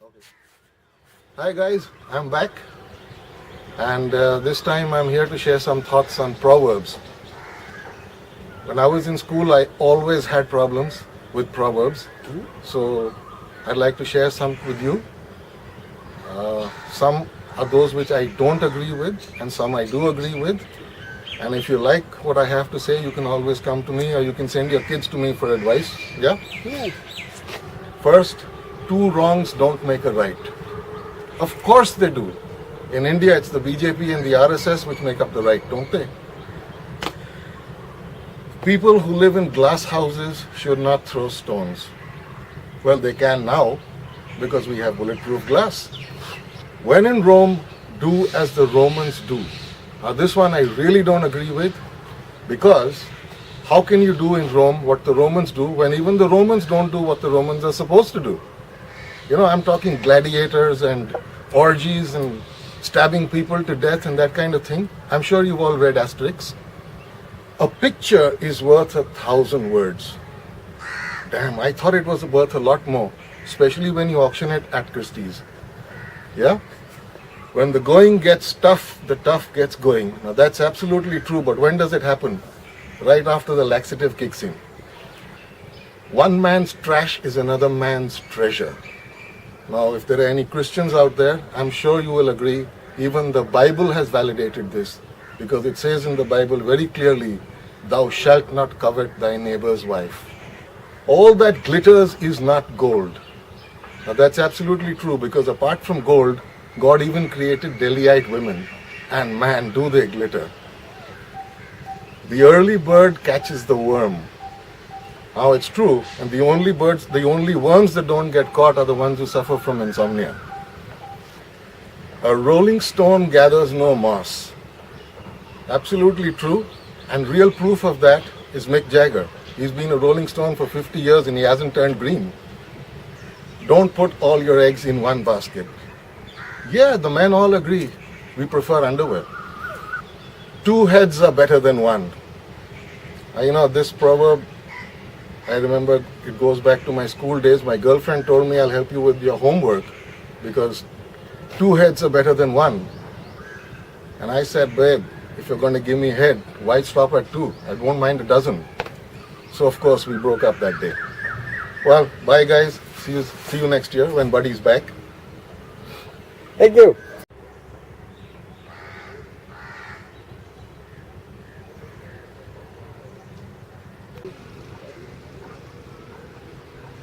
Okay. Hi guys, I'm back, and this time I'm here to share some thoughts on proverbs. When I was in school, I always had problems with proverbs, so I'd like to share some with you. Some are those which I don't agree with, and some I do agree with. And if you like what I have to say, you can always come to me, or you can send your kids to me for advice. Yeah? Yeah. First, two wrongs don't make a right. Of course they do. In India, it's the BJP and the RSS which make up the right, don't they? People who live in glass houses should not throw stones. Well, they can now because we have bulletproof glass. When in Rome, do as the Romans do. Now, this one I really don't agree with, because how can you do in Rome what the Romans do when even the Romans don't do what the Romans are supposed to do? You know, I'm talking gladiators and orgies and stabbing people to death and that kind of thing. I'm sure you've all read Asterix. A picture is worth 1,000 words. Damn, I thought it was worth a lot more, especially when you auction it at Christie's. Yeah? When the going gets tough, the tough gets going. Now that's absolutely true, but when does it happen? Right after the laxative kicks in. One man's trash is another man's treasure. Now, if there are any Christians out there, I'm sure you will agree, even the Bible has validated this, because it says in the Bible very clearly, "Thou shalt not covet thy neighbor's wife." All that glitters is not gold. Now that's absolutely true, because apart from gold, God even created Delhiite women, and man, do they glitter. The early bird catches the worm. Now it's true, and the only worms that don't get caught are the ones who suffer from insomnia. A rolling stone gathers no moss. Absolutely true, and real proof of that is Mick Jagger. He's been a rolling stone for 50 years and he hasn't turned green. Don't put all your eggs in one basket. Yeah, the men all agree. We prefer underwear. Two heads are better than one. You know, this proverb, I remember it goes back to my school days. My girlfriend told me, "I'll help you with your homework because two heads are better than one." And I said, "Babe, if you're going to give me head, why stop at two? I won't mind a dozen." So of course we broke up that day. Well, bye guys. See you next year when Buddy's back. Thank you.